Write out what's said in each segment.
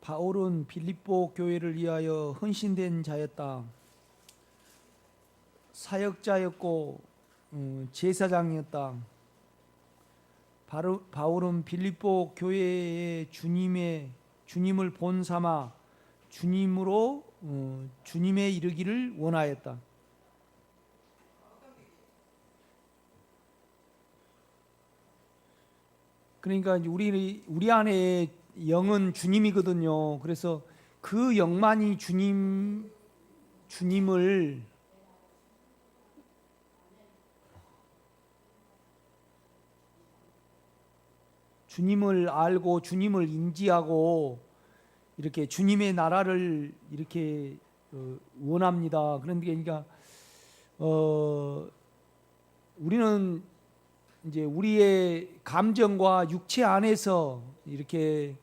바울은 빌립보 교회를 위하여 헌신된 자였다. 사역자였고 제사장이었다. 바울은 빌립보 교회의 주님을 본삼아 주님으로 주님에 이르기를 원하였다. 그러니까 우리 안에 영은 주님이거든요. 그래서 그 영만이 주님을 알고 주님을 인지하고 이렇게 주님의 나라를 이렇게 원합니다. 그러니까 우리는 이제 우리의 감정과 육체 안에서 이렇게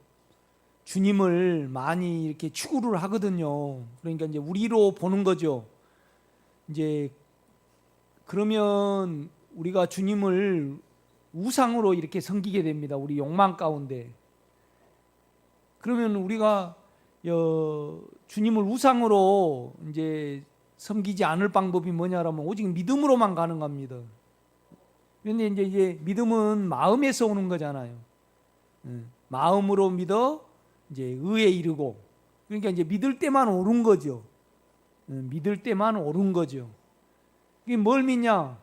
주님을 많이 이렇게 추구를 하거든요. 그러니까 이제 우리로 보는 거죠. 이제 그러면 우리가 주님을 우상으로 이렇게 섬기게 됩니다. 우리 욕망 가운데. 그러면 우리가 주님을 우상으로 이제 섬기지 않을 방법이 뭐냐라면 오직 믿음으로만 가능합니다. 그런데 이제 믿음은 마음에서 오는 거잖아요. 마음으로 믿어 이제 의에 이르고, 그러니까 이제 믿을 때만 옳은 거죠. 믿을 때만 옳은 거죠. 이게 뭘 믿냐?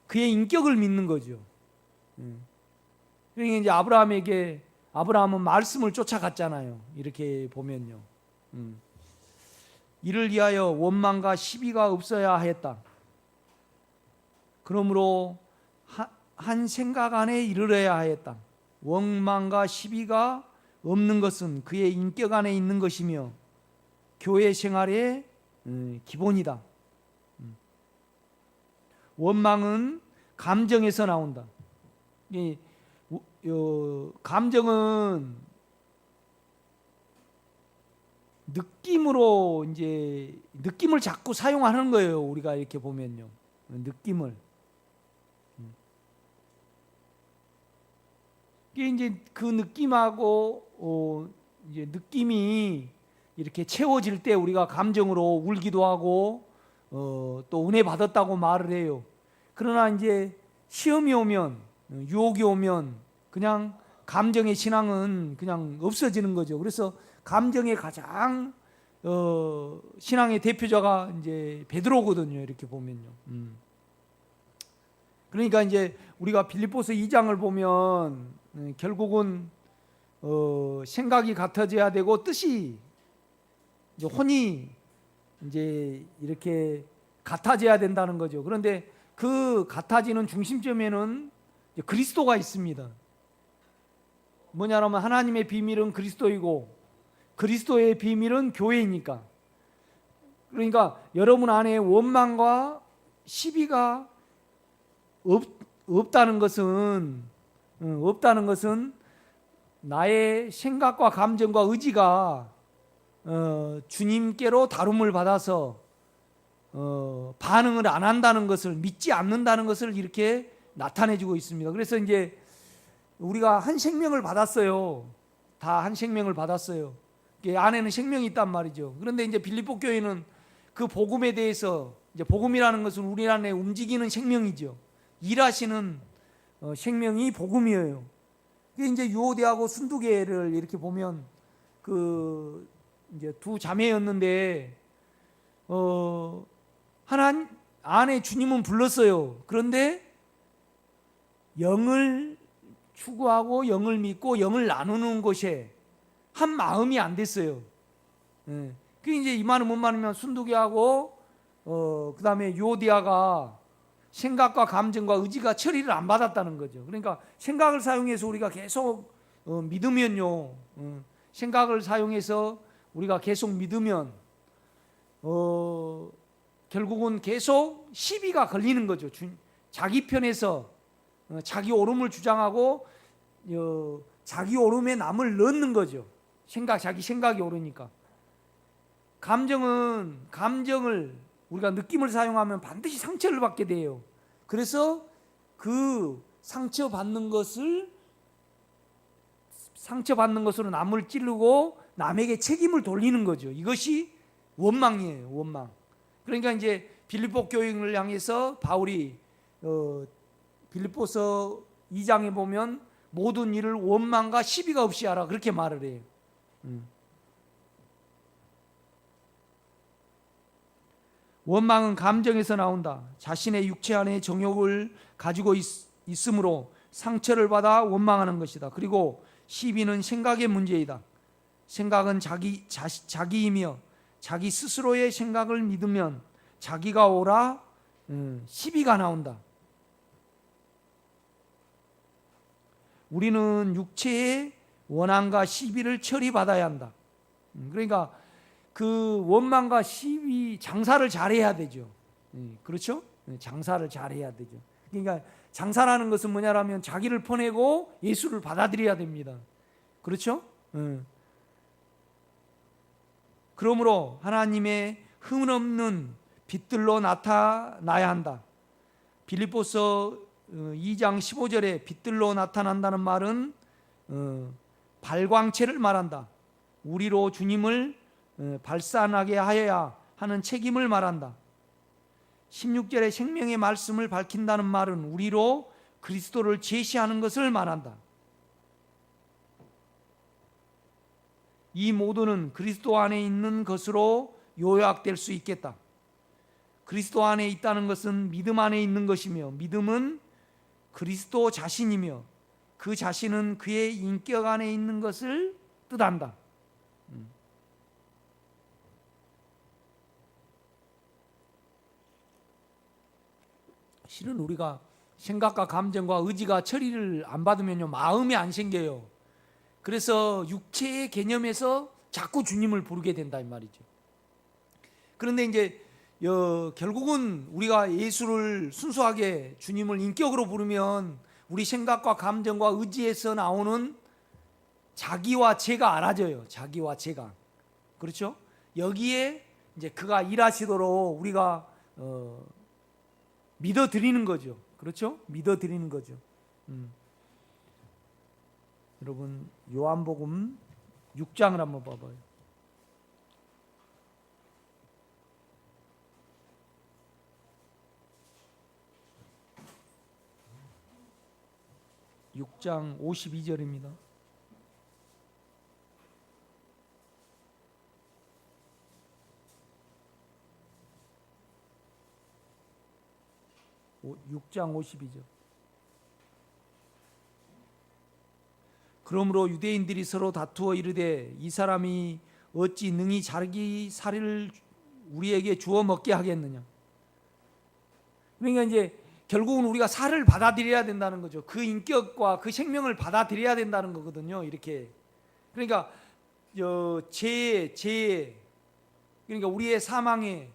그의 인격을 믿는 거죠. 그러니까 이제 아브라함은 말씀을 쫓아갔잖아요. 이렇게 보면요. 이를 위하여 원망과 시비가 없어야 하였다. 그러므로 한 생각 안에 이르러야 하였다. 원망과 시비가 없는 것은 그의 인격 안에 있는 것이며 교회 생활의 기본이다. 원망은 감정에서 나온다. 감정은 느낌을 자꾸 사용하는 거예요. 우리가 이렇게 보면요, 느낌을. 이게 이제 그 느낌하고 이제 느낌이 이렇게 채워질 때 우리가 감정으로 울기도 하고 또 은혜 받았다고 말을 해요. 그러나 이제 시험이 오면, 유혹이 오면 그냥 감정의 신앙은 그냥 없어지는 거죠. 그래서 감정의 가장 신앙의 대표자가 이제 베드로거든요. 이렇게 보면요. 그러니까 이제 우리가 빌립보서 2장을 보면 결국은 생각이 같아져야 되고 뜻이 이제 혼이 이제 이렇게 같아져야 된다는 거죠. 그런데 그 같아지는 중심점에는 그리스도가 있습니다. 뭐냐면 하나님의 비밀은 그리스도이고 그리스도의 비밀은 교회이니까. 그러니까 여러분 안에 원망과 시비가 없다는 것은 나의 생각과 감정과 의지가 주님께로 다룸을 받아서 반응을 안 한다는 것을, 믿지 않는다는 것을 이렇게 나타내주고 있습니다. 그래서 이제 우리가 한 생명을 받았어요. 다 한 생명을 받았어요. 안에는 생명이 있단 말이죠. 그런데 이제 빌립보 교회는 그 복음에 대해서, 이제 복음이라는 것은 우리 안에 움직이는 생명이죠. 일하시는 생명이 복음이에요. 그게 이제 유오디하고 순두계를 이렇게 보면 그 이제 두 자매였는데 하나님 안에 주님은 불렀어요. 그런데 영을 추구하고 영을 믿고 영을 나누는 것에 한 마음이 안 됐어요. 그게 이제 이 말은 뭔 말이냐면 순두계하고 그 다음에 유오디아가 생각과 감정과 의지가 처리를 안 받았다는 거죠. 그러니까 생각을 사용해서 우리가 계속 믿으면요, 생각을 사용해서 우리가 계속 믿으면 결국은 계속 시비가 걸리는 거죠. 자기 편에서 자기 옳음을 주장하고 자기 옳음에 남을 넣는 거죠. 자기 생각이 옳으니까. 감정을 우리가 느낌을 사용하면 반드시 상처를 받게 돼요. 그래서 그 상처받는 것으로 남을 찌르고 남에게 책임을 돌리는 거죠. 이것이 원망이에요. 원망. 그러니까 이제 빌립보 교인을 향해서 바울이 빌립보서 2장에 보면 모든 일을 원망과 시비가 없이 하라 그렇게 말을 해요. 원망은 감정에서 나온다. 자신의 육체 안에 정욕을 가지고 있으므로 상처를 받아 원망하는 것이다. 그리고 시비는 생각의 문제이다. 생각은 자기이며 자기 스스로의 생각을 믿으면 자기가 옳아 시비가 나온다. 우리는 육체의 원한과 시비를 처리받아야 한다. 그러니까 그 원망과 시비 장사를 잘해야 되죠. 그렇죠? 장사를 잘해야 되죠. 그러니까 장사라는 것은 뭐냐라면 자기를 퍼내고 예수를 받아들여야 됩니다. 그렇죠? 그러므로 하나님의 흥없는 빛들로 나타나야 한다. 빌립보서 2장 15절에 빛들로 나타난다는 말은 발광체를 말한다. 우리로 주님을 발산하게 하여야 하는 책임을 말한다. 16절에 생명의 말씀을 밝힌다는 말은 우리로 그리스도를 제시하는 것을 말한다. 이 모두는 그리스도 안에 있는 것으로 요약될 수 있겠다. 그리스도 안에 있다는 것은 믿음 안에 있는 것이며 믿음은 그리스도 자신이며 그 자신은 그의 인격 안에 있는 것을 뜻한다. 실은 우리가 생각과 감정과 의지가 처리를 안 받으면요 마음이 안 생겨요. 그래서 육체의 개념에서 자꾸 주님을 부르게 된다 이 말이죠. 그런데 이제 결국은 우리가 예수를 순수하게 주님을 인격으로 부르면 우리 생각과 감정과 의지에서 나오는 자기와 제가 알아져요. 자기와 제가. 그렇죠? 여기에 이제 그가 일하시도록 우리가 믿어드리는 거죠. 그렇죠? 믿어드리는 거죠. 여러분 요한복음 6장을 한번 봐봐요. 6장 52절입니다. (6장 52절) 그러므로 유대인들이 서로 다투어 이르되 이 사람이 어찌 능히 자기 살을 우리에게 주어 먹게 하겠느냐. 그러니까 이제 결국은 우리가 살을 받아들여야 된다는 거죠. 그 인격과 그 생명을 받아들여야 된다는 거거든요. 이렇게. 그러니까 죄 그러니까 우리의 사망에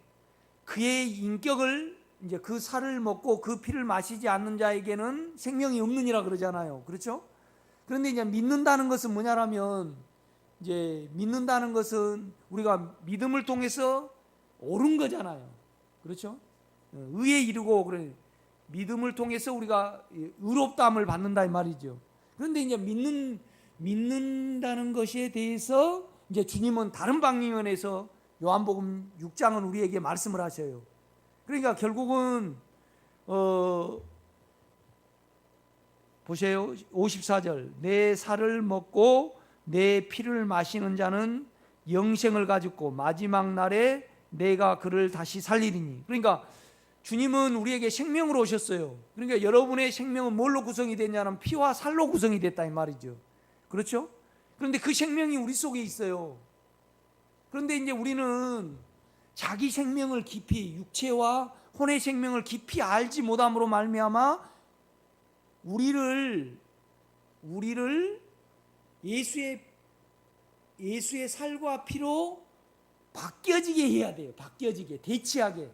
그의 인격을 이제 그 살을 먹고 그 피를 마시지 않는 자에게는 생명이 없느니라 그러잖아요. 그렇죠? 그런데 이제 믿는다는 것은 뭐냐라면 이제 믿는다는 것은 우리가 믿음을 통해서 옳은 거잖아요. 그렇죠? 의에 이르고 그래. 믿음을 통해서 우리가 의롭다함을 받는다 이 말이죠. 그런데 이제 믿는다는 것에 대해서 이제 주님은 다른 방면에서 요한복음 6장은 우리에게 말씀을 하셔요. 그러니까 결국은 보세요. 54절 내 살을 먹고 내 피를 마시는 자는 영생을 가졌고 마지막 날에 내가 그를 다시 살리리니. 그러니까 주님은 우리에게 생명으로 오셨어요. 그러니까 여러분의 생명은 뭘로 구성이 됐냐면 피와 살로 구성이 됐다 이 말이죠. 그렇죠? 그런데 그 생명이 우리 속에 있어요. 그런데 이제 우리는 자기 생명을 깊이 육체와 혼의 생명을 깊이 알지 못함으로 말미암아 우리를 예수의 살과 피로 바뀌어지게 해야 돼요. 바뀌어지게, 대치하게.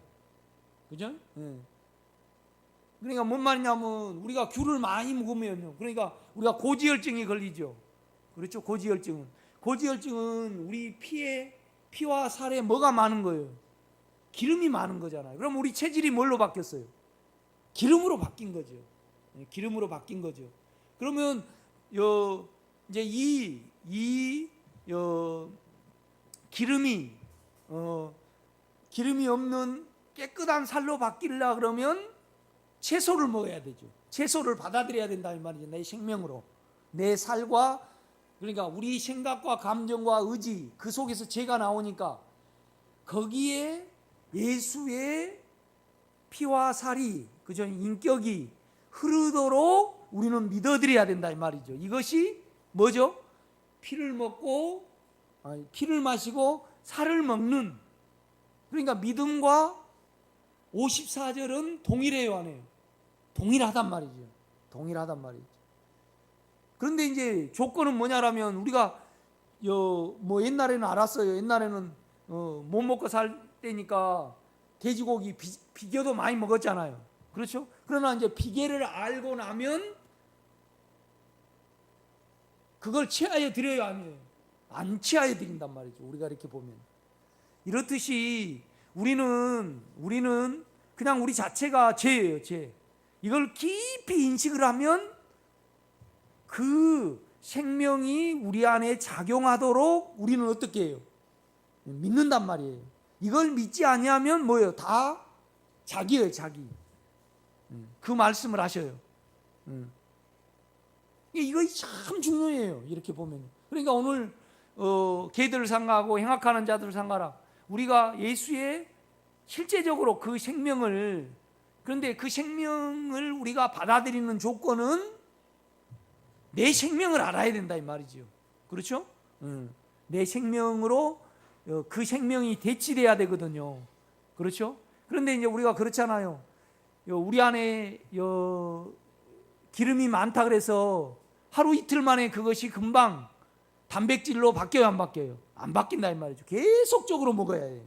그죠? 그러니까 뭔 말이냐면 우리가 귤을 많이 먹으면요. 그러니까 우리가 고지혈증이 걸리죠. 그렇죠? 고지혈증은 우리 피와 살에 뭐가 많은 거예요? 기름이 많은 거잖아요. 그럼 우리 체질이 뭘로 바뀌었어요? 기름으로 바뀐 거죠. 기름으로 바뀐 거죠. 그러면 이제 이 기름이 기름이 없는 깨끗한 살로 바뀌려 그러면 채소를 먹어야 되죠. 채소를 받아들여야 된다 이 말이죠. 내 생명으로 내 살과, 그러니까 우리 생각과 감정과 의지 그 속에서 죄가 나오니까 거기에 예수의 피와 살이, 그죠, 인격이 흐르도록 우리는 믿어드려야 된다 이 말이죠. 이것이 뭐죠? 피를 마시고 살을 먹는, 그러니까 믿음과 54절은 동일해요, 안 해요? 동일하단 말이죠. 그런데 이제 조건은 뭐냐라면, 우리가 뭐 옛날에는 알았어요. 옛날에는 못 먹고 살 때니까 돼지고기 비계도 많이 먹었잖아요. 그렇죠? 그러나 이제 비계를 알고 나면 그걸 취하여 드려요, 아니에요? 안 취하여 드린단 말이죠. 우리가 이렇게 보면 이렇듯이 우리는 그냥 우리 자체가 죄예요, 죄. 이걸 깊이 인식을 하면 그 생명이 우리 안에 작용하도록 우리는 어떻게 해요? 믿는단 말이에요. 이걸 믿지 아니하면 뭐예요? 다 자기예요, 자기. 그 말씀을 하셔요. 이거 참 중요해요. 이렇게 보면. 그러니까 오늘 개들 상가하고 행악하는 자들 상가라, 우리가 예수의 실제적으로 그 생명을, 그런데 그 생명을 우리가 받아들이는 조건은 내 생명을 알아야 된다 이 말이죠. 그렇죠? 내 생명으로 그 생명이 대치돼야 되거든요. 그렇죠? 그런데 이제 우리가 그렇잖아요. 우리 안에 기름이 많다 그래서 하루 이틀 만에 그것이 금방 단백질로 바뀌어요, 안 바뀌어요? 안 바뀐다 이 말이죠. 계속적으로 먹어야 해요.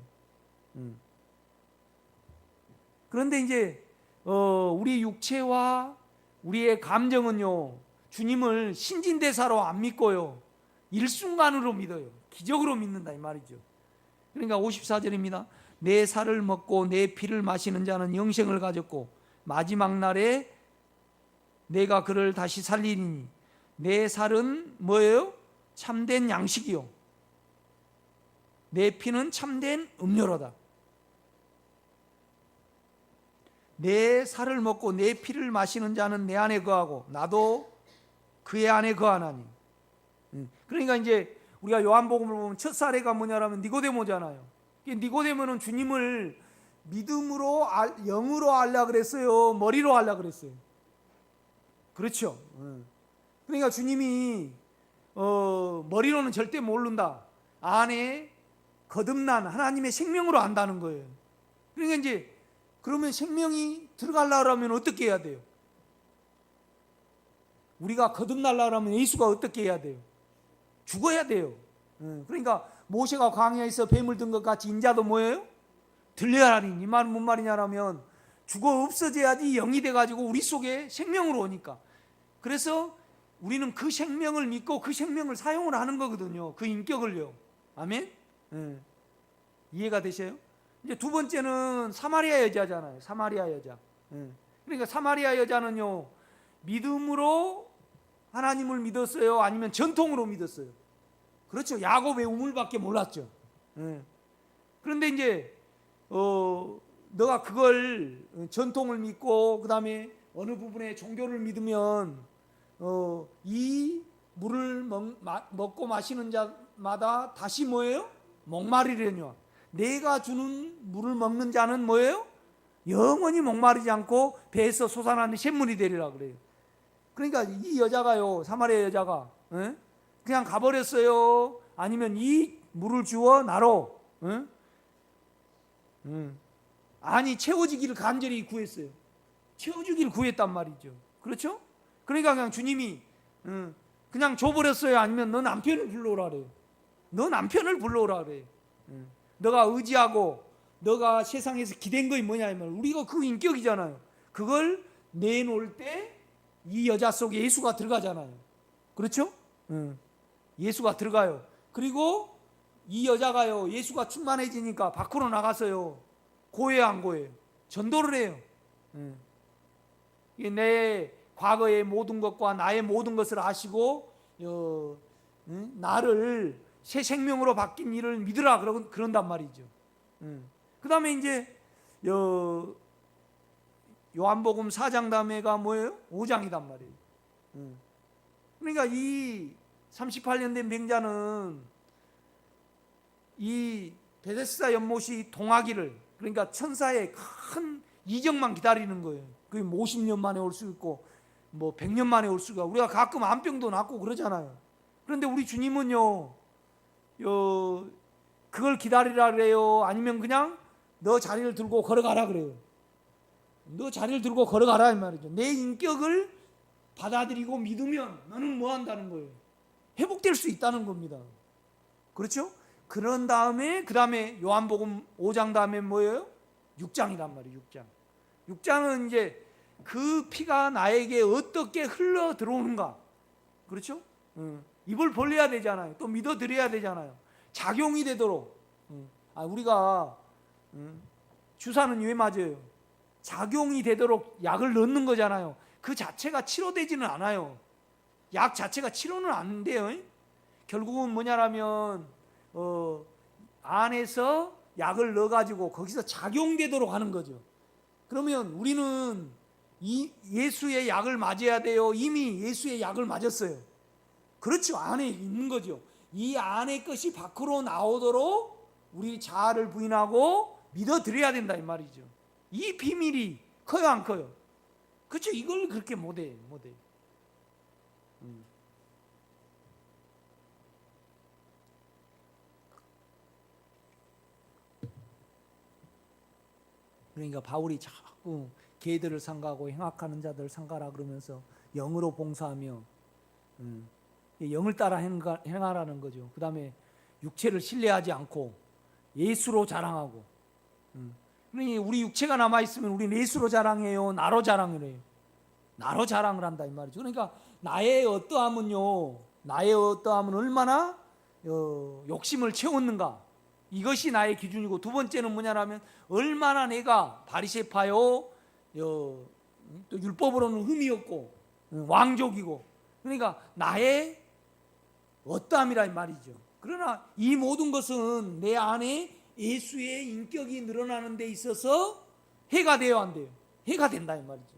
그런데 이제 우리 육체와 우리의 감정은요, 주님을 신진대사로 안 믿고요, 일순간으로 믿어요. 기적으로 믿는다 이 말이죠. 그러니까 54절입니다. 내 살을 먹고 내 피를 마시는 자는 영생을 가졌고 마지막 날에 내가 그를 다시 살리리니 내 살은 뭐예요? 참된 양식이요, 내 피는 참된 음료로다. 내 살을 먹고 내 피를 마시는 자는 내 안에 거하고 나도 그의 안에 거하나니. 그러니까 이제 우리가 요한복음을 보면 첫 사례가 뭐냐라면 니고데모잖아요. 니고데모는 주님을 믿음으로 영으로 알라 그랬어요, 머리로 알라 그랬어요? 그렇죠. 그러니까 주님이 머리로는 절대 모른다, 안에 거듭난 하나님의 생명으로 안다는 거예요. 그러니까 이제 그러면 생명이 들어가려면 어떻게 해야 돼요? 우리가 거듭나려면 예수가 어떻게 해야 돼요? 죽어야 돼요. 그러니까 모세가 광야에서 뱀을 든 것 같이 인자도 뭐예요? 들려야 하니. 이 말은 뭔 말이냐면 죽어 없어져야지 영이 돼가지고 우리 속에 생명으로 오니까. 그래서 우리는 그 생명을 믿고 그 생명을 사용을 하는 거거든요. 그 인격을요. 아멘? 이해가 되셔요? 이제 두 번째는 사마리아 여자잖아요. 사마리아 여자. 그러니까 사마리아 여자는요, 믿음으로 하나님을 믿었어요? 아니면 전통으로 믿었어요? 그렇죠. 야곱의 우물밖에 몰랐죠. 그런데 이제 너가 그걸 전통을 믿고 그 다음에 어느 부분에 종교를 믿으면 이 물을 먹고 마시는 자마다 다시 뭐예요? 목마르려니와. 내가 주는 물을 먹는 자는 뭐예요? 영원히 목마르지 않고 배에서 솟아나는 샘물이 되리라 그래요. 그러니까 이 여자가요, 사마리아 여자가 그냥 가버렸어요? 아니면 이 물을 주어 나로 아니 채워지기를 간절히 구했어요. 채워주기를 구했단 말이죠. 그렇죠? 그러니까 그냥 주님이 그냥 줘버렸어요? 아니면 너 남편을 불러오라 그래요? 너 남편을 불러오라 그래요. 너가 의지하고 너가 세상에서 기댄 것이 뭐냐면 우리가 그 인격이잖아요. 그걸 내놓을 때 이 여자 속에 예수가 들어가잖아요. 그렇죠? 예수가 들어가요. 그리고 이 여자가요, 예수가 충만해지니까 밖으로 나가서요, 고해요, 안 고해요? 전도를 해요. 내 과거의 모든 것과 나의 모든 것을 아시고 나를 새 생명으로 바뀐 일을 믿으라 그런단 말이죠. 그 다음에 이제 요한복음 4장 다음에가 뭐예요? 5장이단 말이에요. 그러니까 이 38년 된 병자는 이 베데스다 연못이 동하기를, 그러니까 천사의 큰 이적만 기다리는 거예요. 그게 50년 만에 올 수 있고 뭐 100년 만에 올 수가, 우리가 가끔 암병도 낫고 그러잖아요. 그런데 우리 주님은요, 그걸 기다리라 그래요? 아니면 그냥 너 자리를 들고 걸어가라 그래요? 너 자리를 들고 걸어가라 이 말이죠. 내 인격을 받아들이고 믿으면 너는 뭐 한다는 거예요? 회복될 수 있다는 겁니다. 그렇죠? 그런 다음에 그 다음에 요한복음 5장 다음에 뭐예요? 6장이란 말이에요. 6장은 이제 그 피가 나에게 어떻게 흘러 들어오는가, 그렇죠? 입을 벌려야 되잖아요. 또 믿어드려야 되잖아요. 작용이 되도록. 우리가 주사는 왜 맞아요? 작용이 되도록 약을 넣는 거잖아요. 그 자체가 치료되지는 않아요. 약 자체가 치료는 안 돼요. 결국은 뭐냐라면 안에서 약을 넣어가지고 거기서 작용되도록 하는 거죠. 그러면 우리는 이 예수의 약을 맞아야 돼요? 이미 예수의 약을 맞았어요? 그렇죠. 안에 있는 거죠. 이 안의 것이 밖으로 나오도록 우리 자아를 부인하고 믿어드려야 된다 이 말이죠. 이 비밀이 커요 안 커요? 그렇죠. 이걸 그렇게 못해. 그러니까 바울이 자꾸 개들을 상가하고 행악하는 자들 상가라 그러면서 영으로 봉사하며 영을 따라 행하라는 거죠. 그 다음에 육체를 신뢰하지 않고 예수로 자랑하고. 그러니 우리 육체가 남아있으면 우리는 예수로 자랑해요? 나로 자랑을 해요? 나로 자랑을 한다 이 말이죠. 그러니까 나의 어떠함은 얼마나 욕심을 채웠는가, 이것이 나의 기준이고, 두 번째는 뭐냐라면 얼마나 내가 바리새파요, 또 율법으로는 흠이 없고 왕족이고, 그러니까 나의 어떠함이라 이 말이죠. 그러나 이 모든 것은 내 안에 예수의 인격이 늘어나는 데 있어서 해가 돼요 안 돼요? 해가 된다 이 말이죠.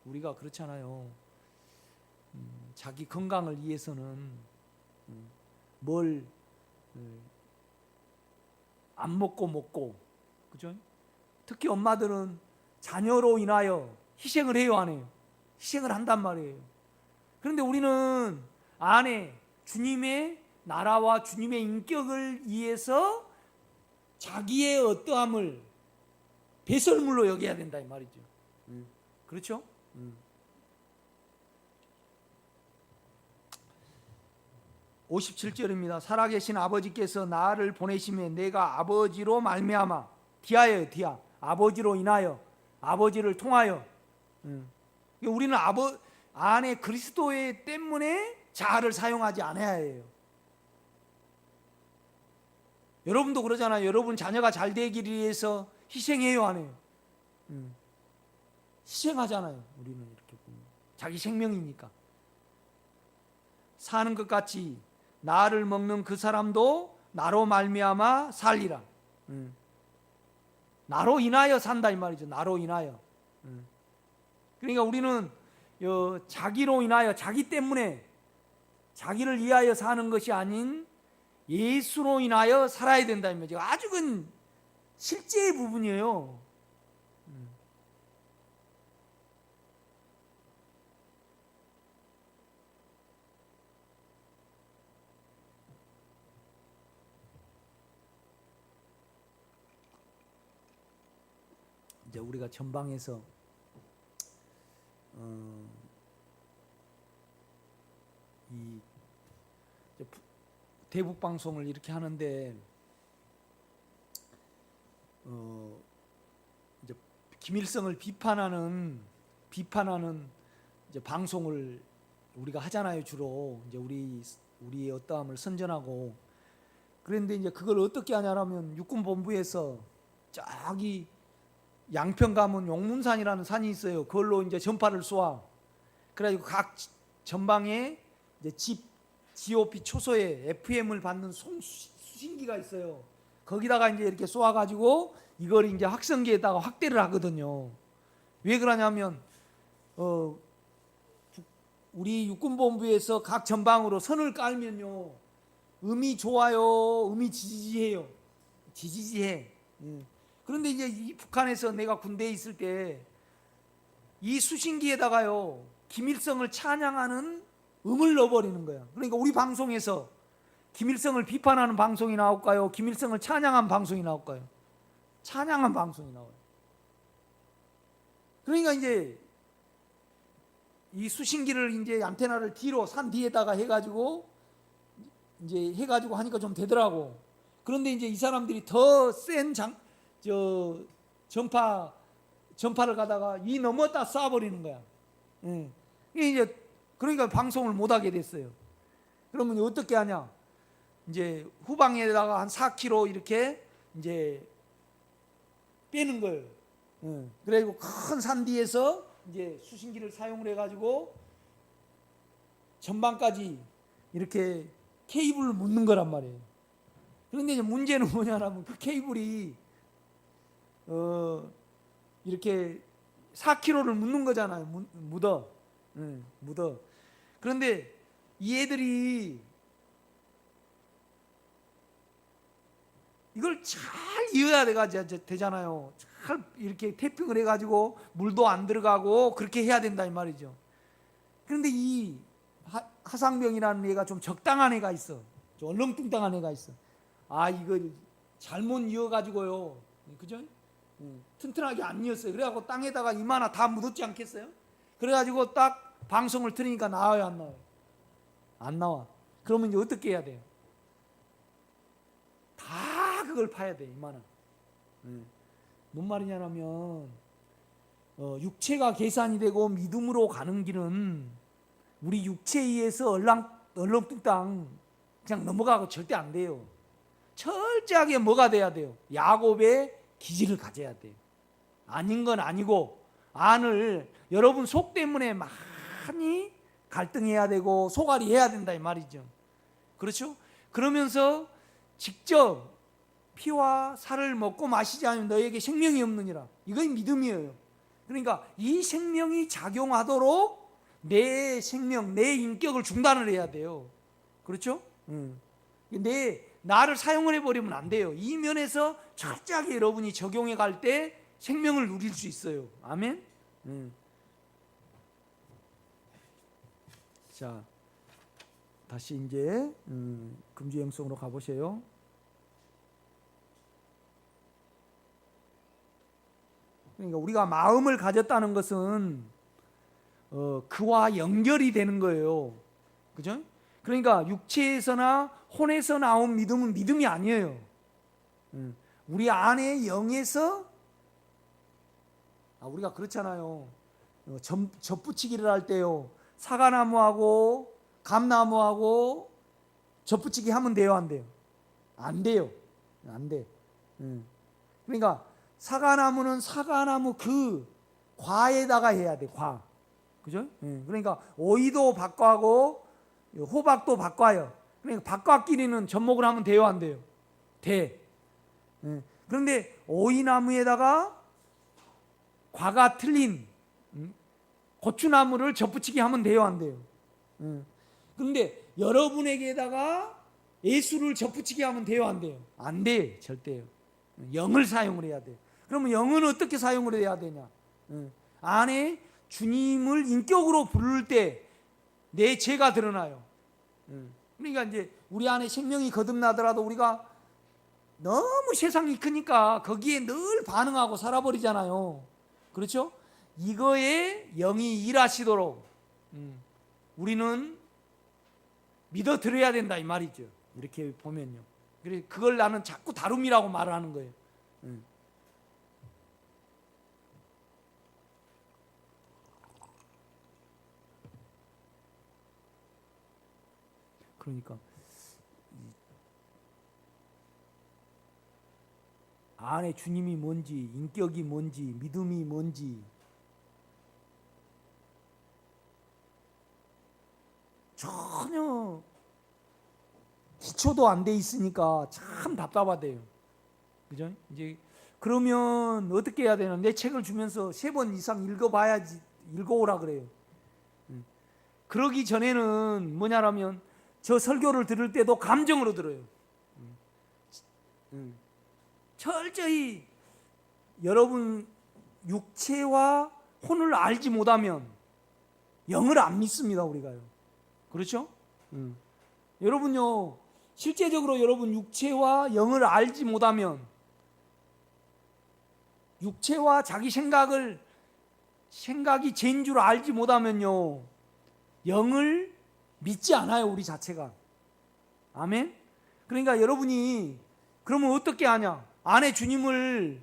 우리가 그렇잖아요. 자기 건강을 위해서는 뭘 안 먹고, 그죠? 특히 엄마들은 자녀로 인하여 희생을 해요 안 해요? 희생을 한단 말이에요. 그런데 우리는 안에 주님의 나라와 주님의 인격을 위해서 자기의 어떠함을 배설물로 여겨야 된다 이 말이죠. 그렇죠? 57절입니다. 살아계신 아버지께서 나를 보내심에 내가 아버지로 말미암아, 디아예요, 디아. 아버지로 인하여, 아버지를 통하여. 우리는 안에 그리스도의 때문에 자아를 사용하지 않아야 해요. 여러분도 그러잖아요. 여러분 자녀가 잘 되기 위해서 희생해요 안 해요? 희생하잖아요. 우리는 이렇게 보면 자기 생명이니까. 사는 것 같이 나를 먹는 그 사람도 나로 말미암아 살리라. 나로 인하여 산다 이 말이죠. 나로 인하여. 그러니까 우리는 자기로 인하여, 자기 때문에, 자기를 위하여 사는 것이 아닌 예수로 인하여 살아야 된다 이 말이죠. 아주 그 실제의 부분이에요. 이제 우리가 전방에서 이 대북 방송을 이렇게 하는데 이제 김일성을 비판하는 이제 방송을 우리가 하잖아요. 주로 이제 우리의 어떠함을 선전하고. 그런데 이제 그걸 어떻게 하냐면 육군본부에서 저기 양평 가면 용문산이라는 산이 있어요. 그걸로 이제 전파를 쏘아. 그래가지고 각 전방에 이제 GOP 초소에 FM을 받는 수신기가 있어요. 거기다가 이제 이렇게 쏘아가지고 이걸 이제 확성기에다가 확대를 하거든요. 왜 그러냐면 우리 육군본부에서 각 전방으로 선을 깔면요, 음이 좋아요, 음이 지지해요. 지지해. 그런데 이제 이 북한에서 내가 군대에 있을 때 이 수신기에다가요, 김일성을 찬양하는 음을 넣어버리는 거야. 그러니까 우리 방송에서 김일성을 비판하는 방송이 나올까요? 김일성을 찬양한 방송이 나올까요? 찬양한 방송이 나와요. 그러니까 이제 이 수신기를 이제 안테나를 뒤로 산 뒤에다가 해가지고 이제 해가지고 하니까 좀 되더라고. 그런데 이제 이 사람들이 더 센 전파를 가다가 이 넘었다 쏴버리는 거야. 이제 그러니까 방송을 못 하게 됐어요. 그러면 어떻게 하냐? 이제 후방에다가 한 4km 이렇게 이제 빼는 거예요. 그래가지고 큰 산 뒤에서 이제 수신기를 사용을 해가지고 전방까지 이렇게 케이블을 묻는 거란 말이에요. 그런데 이제 문제는 뭐냐면 그 케이블이 이렇게 4km를 묻는 거잖아요. 묻어. 묻어. 그런데 이 애들이 이걸 잘 이어야 되잖아요. 잘 이렇게 태핑을 해가지고 물도 안 들어가고 그렇게 해야 된다 이 말이죠. 그런데 이 하상병이라는 애가 좀 적당한 애가 있어. 좀 얼렁뚱땅한 애가 있어. 아, 이거 잘못 이어가지고요. 그죠? 튼튼하게 안 이었어요. 그래갖고 땅에다가 이마나 다 묻었지 않겠어요? 그래가지고 딱 방송을 틀으니까 나와요, 안 나와요? 안 나와. 그러면 이제 어떻게 해야 돼요? 다 그걸 파야 돼, 이마나. 뭔 말이냐면 육체가 계산이 되고 믿음으로 가는 길은 우리 육체에 의해서 얼렁뚱땅 그냥 넘어가고 절대 안 돼요. 철저하게 뭐가 돼야 돼요? 야곱의 기질을 가져야 돼요. 아닌 건 아니고 안을 여러분 속 때문에 많이 갈등해야 되고 소갈이 해야 된다 이 말이죠. 그렇죠? 그러면서 직접 피와 살을 먹고 마시지 않으면 너에게 생명이 없느니라. 이건 믿음이에요. 그러니까 이 생명이 작용하도록 내 생명, 내 인격을 중단을 해야 돼요. 그렇죠? 나를 사용을 해버리면 안 돼요. 이 면에서 철저하게 여러분이 적용해 갈 때 생명을 누릴 수 있어요. 아멘? 자, 다시 이제 금주행성으로 가보세요. 그러니까 우리가 마음을 가졌다는 것은 그와 연결이 되는 거예요. 그죠? 그러니까 육체에서나 혼에서 나온 믿음은 믿음이 아니에요. 우리 안에 영에서 우리가 그렇잖아요. 젖붙이기를 할 때요. 사과나무하고 감나무하고 젖붙이기 하면 돼요, 안 돼요? 안 돼요. 안 돼. 그러니까 사과나무는 사과나무 그 과에다가 해야 돼, 과. 그죠? 그러니까 오이도 바꿔하고 호박도 바꿔요. 그러니까 바꿔끼리는 접목을 하면 돼요, 안 돼요? 돼. 그런데 오이나무에다가 과가 틀린 고추나무를 접붙이게 하면 돼요, 안 돼요? 그런데 여러분에게다가 예수를 접붙이게 하면 돼요, 안 돼요? 안 돼, 절대요. 영을 사용을 해야 돼요. 그러면 영은 어떻게 사용을 해야 되냐? 안에 주님을 인격으로 부를 때 내 죄가 드러나요. 그러니까 이제 우리 안에 생명이 거듭나더라도 우리가 너무 세상이 크니까 거기에 늘 반응하고 살아버리잖아요. 그렇죠? 이거에 영이 일하시도록 우리는 믿어들어야 된다 이 말이죠. 이렇게 보면요. 그래 그걸 나는 자꾸 다룸이라고 말을 하는 거예요. 그러니까 안에 주님이 뭔지, 인격이 뭔지, 믿음이 뭔지 전혀 기초도 안 돼 있으니까 참 답답하대요. 그죠? 이제 그러면 어떻게 해야 되나? 내 책을 주면서 3번 이상 읽어봐야지, 읽어오라 그래요. 그러기 전에는 뭐냐라면 저 설교를 들을 때도 감정으로 들어요. 철저히 여러분 육체와 혼을 알지 못하면 영을 안 믿습니다, 우리가요. 그렇죠? 여러분요, 실제적으로 여러분 육체와 영을 알지 못하면, 육체와 자기 생각이 죄인 줄 알지 못하면요, 영을 믿지 않아요, 우리 자체가. 아멘? 그러니까 여러분이 그러면 어떻게 하냐? 안에 주님을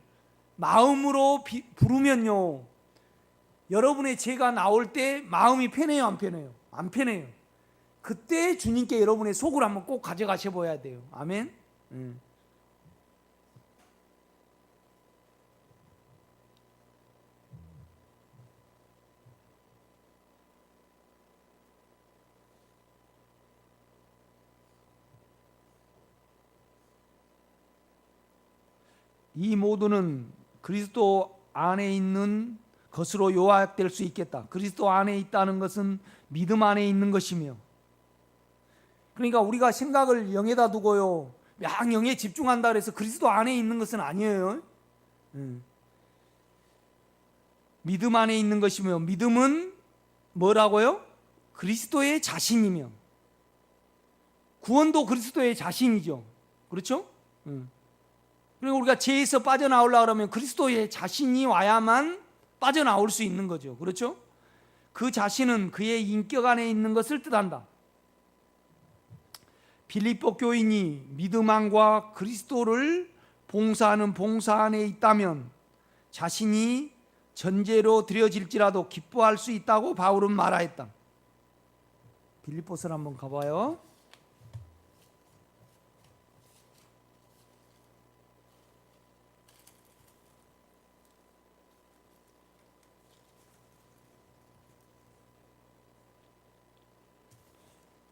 마음으로 부르면요, 여러분의 죄가 나올 때 마음이 편해요, 안 편해요? 안 편해요. 그때 주님께 여러분의 속을 한번 꼭 가져가셔 봐야 돼요. 아멘? 이 모두는 그리스도 안에 있는 것으로 요약될 수 있겠다. 그리스도 안에 있다는 것은 믿음 안에 있는 것이며, 그러니까 우리가 생각을 영에다 두고요, 막 영에 집중한다 그래서 그리스도 안에 있는 것은 아니에요. 믿음 안에 있는 것이며, 믿음은 뭐라고요? 그리스도의 자신이며, 구원도 그리스도의 자신이죠. 그렇죠? 그리고 우리가 죄에서 빠져나오려고 하면 그리스도의 자신이 와야만 빠져나올 수 있는 거죠. 그렇죠? 그 자신은 그의 인격 안에 있는 것을 뜻한다. 빌립보 교인이 믿음 안과 그리스도를 봉사하는 봉사 안에 있다면 자신이 전제로 드려질지라도 기뻐할 수 있다고 바울은 말하였다. 빌립보서를 한번 가봐요.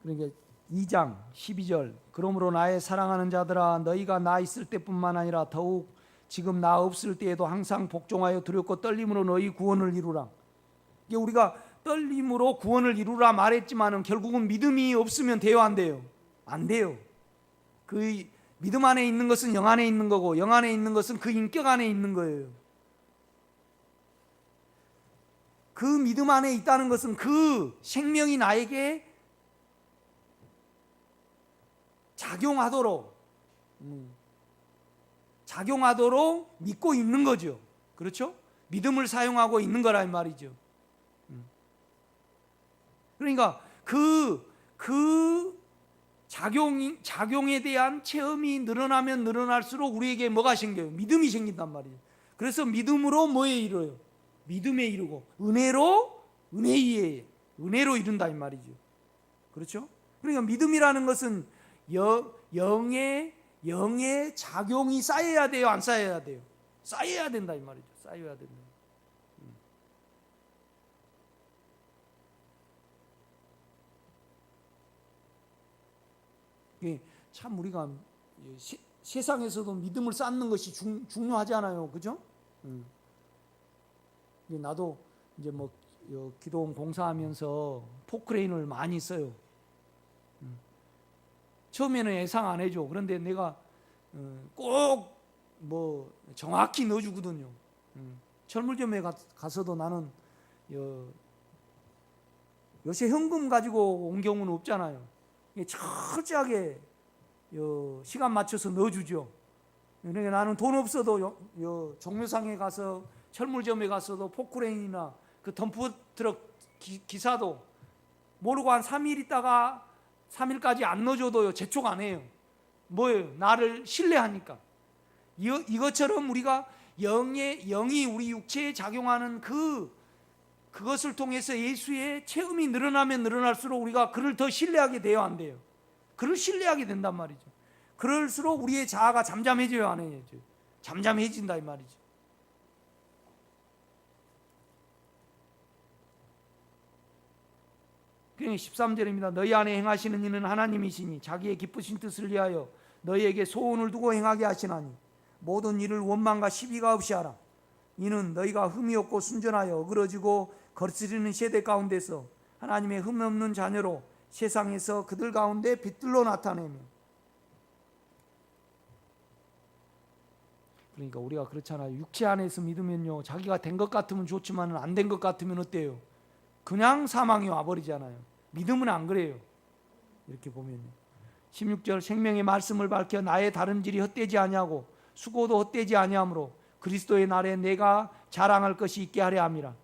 그러니까 2장 12절, 그러므로 나의 사랑하는 자들아, 너희가 나 있을 때뿐만 아니라 더욱 지금 나 없을 때에도 항상 복종하여 두렵고 떨림으로 너희 구원을 이루라. 이게 우리가 떨림으로 구원을 이루라 말했지만은 결국은 믿음이 없으면 돼요, 안 돼요? 안 돼요. 그 믿음 안에 있는 것은 영 안에 있는 거고, 영 안에 있는 것은 그 인격 안에 있는 거예요. 그 믿음 안에 있다는 것은 그 생명이 나에게 작용하도록 믿고 있는 거죠. 그렇죠? 믿음을 사용하고 있는 거란 말이죠. 그러니까 그 작용에 대한 체험이 늘어나면 늘어날수록 우리에게 뭐가 생겨요? 믿음이 생긴단 말이에요. 그래서 믿음으로 뭐에 이뤄요? 믿음에 이루고, 은혜로 이룬다 이 말이죠. 그렇죠? 그러니까 믿음이라는 것은 영의 작용이 쌓여야 돼요, 안 쌓여야 돼요? 쌓여야 된다 이 말이죠. 쌓여야 된다. 참 우리가 세상에서도 믿음을 쌓는 것이 중요하잖아요, 그죠? 나도 이제 뭐 기도원 봉사하면서 포크레인을 많이 써요. 처음에는 예상 안 해줘. 그런데 내가 꼭 뭐 정확히 넣어주거든요. 철물점에 가서도 나는 요새 현금 가지고 온 경우는 없잖아요. 철저하게 시간 맞춰서 넣어주죠. 그러니까 나는 돈 없어도 종묘상에 가서, 철물점에 가서도 포크레인이나 그 덤프트럭 기사도 모르고 한 3일 있다가 3일까지 안 넣어줘도요, 재촉 안 해요. 뭐예요? 나를 신뢰하니까. 이것처럼 우리가 영이 우리 육체에 작용하는 그것을 통해서 예수의 체험이 늘어나면 늘어날수록 우리가 그를 더 신뢰하게 돼요, 안 돼요? 그를 신뢰하게 된단 말이죠. 그럴수록 우리의 자아가 잠잠해져요, 안 해요? 잠잠해진다 이 말이죠. 그러니까 13절입니다. 너희 안에 행하시는 이는 하나님이시니 자기의 기쁘신 뜻을 위하여 너희에게 소원을 두고 행하게 하시나니 모든 일을 원망과 시비가 없이 하라. 이는 너희가 흠이 없고 순전하여 어그러지고 거스리는 세대 가운데서 하나님의 흠 없는 자녀로 세상에서 그들 가운데 빛들로 나타내며. 그러니까 우리가 그렇잖아요. 육체 안에서 믿으면요, 자기가 된 것 같으면 좋지만 안 된 것 같으면 어때요? 그냥 사망이 와버리잖아요. 믿음은 안 그래요. 이렇게 보면요. 16절 생명의 말씀을 밝혀 나의 다름질이 헛되지 아니하고 수고도 헛되지 아니하므로 그리스도의 날에 내가 자랑할 것이 있게 하려 함이라.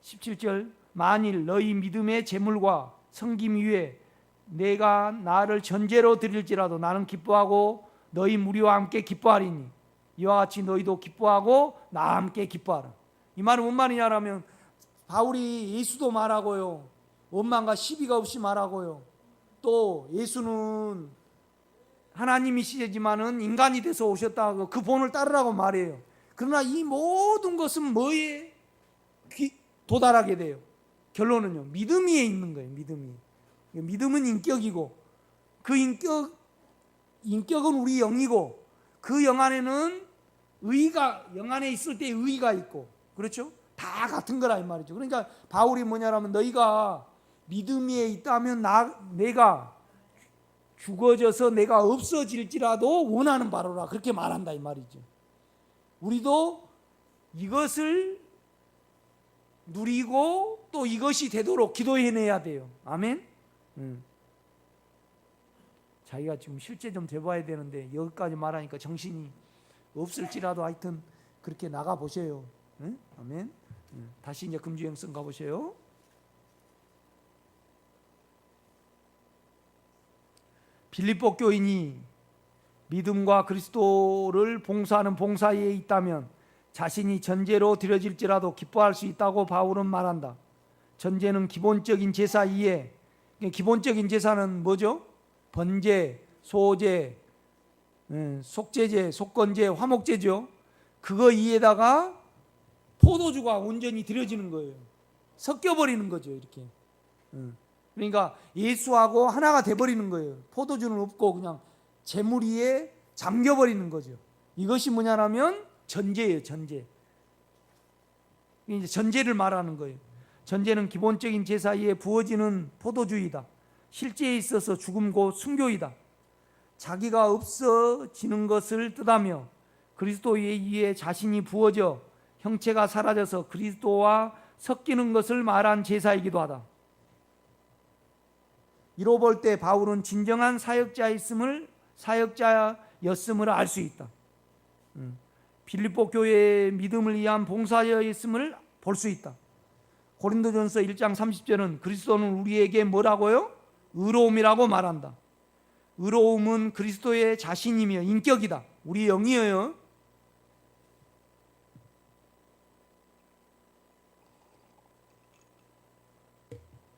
17절 만일 너희 믿음의 재물과 섬김 위에 내가 나를 전제로 드릴지라도 나는 기뻐하고 너희 무리와 함께 기뻐하리니 이와 같이 너희도 기뻐하고 나와 함께 기뻐하라. 이 말은 뭔 말이냐라면 바울이 예수도 말하고요, 원망과 시비가 없이 말하고요, 또 예수는 하나님이시지만은 인간이 돼서 오셨다고 그 본을 따르라고 말해요. 그러나 이 모든 것은 뭐에 도달하게 돼요? 결론은요, 믿음 위에 있는 거예요. 믿음은 인격이고 그 인격은 우리 영이고 그 영 안에는 의가, 영 안에 있을 때 의가 있고, 그렇죠? 다 같은 거라 이 말이죠. 그러니까 바울이 뭐냐라면 너희가 믿음 위에 있다면 내가 죽어져서 내가 없어질지라도 원하는 바로라, 그렇게 말한다 이 말이죠. 우리도 이것을 누리고 또 이것이 되도록 기도해내야 돼요. 아멘. 자기가 지금 실제 좀 돼봐야 되는데 여기까지 말하니까 정신이 없을지라도 하여튼 그렇게 나가 보세요. 아멘. 다시 이제 금주행성 가보세요. 빌립보 교인이 믿음과 그리스도를 봉사하는 봉사에 있다면 자신이 전제로 드려질지라도 기뻐할 수 있다고 바울은 말한다. 전제는 기본적인 제사 이에, 기본적인 제사는 뭐죠? 번제, 소제, 속제제, 속건제, 화목제죠. 그거 이에다가 포도주가 온전히 드려지는 거예요. 섞여버리는 거죠, 이렇게. 그러니까 예수하고 하나가 돼버리는 거예요. 포도주는 없고 그냥 제물 위에 잠겨버리는 거죠. 이것이 뭐냐라면 전제예요, 전제. 이제 전제를 말하는 거예요. 전제는 기본적인 제사 위에 부어지는 포도주이다. 실제에 있어서 죽음 곧 순교이다. 자기가 없어지는 것을 뜻하며 그리스도에 의해 자신이 부어져 형체가 사라져서 그리스도와 섞이는 것을 말한 제사이기도 하다. 이로 볼 때 바울은 진정한 사역자였음을 알 수 있다. 빌립보 교회의 믿음을 위한 봉사자였음을 볼 수 있다. 고린도전서 1장 30절은 그리스도는 우리에게 뭐라고요? 의로움이라고 말한다. 의로움은 그리스도의 자신이며 인격이다. 우리 영이에요.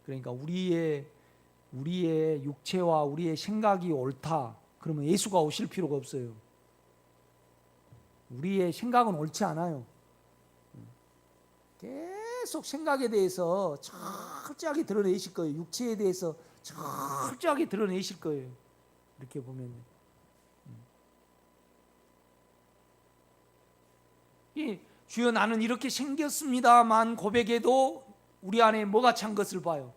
그러니까 우리의 육체와 우리의 생각이 옳다. 그러면 예수가 오실 필요가 없어요. 우리의 생각은 옳지 않아요. 계속 생각에 대해서 철저하게 드러내실 거예요. 육체에 대해서 철저하게 드러내실 거예요. 이렇게 보면 주여 나는 이렇게 생겼습니다만 고백해도 우리 안에 뭐가 찬 것을 봐요?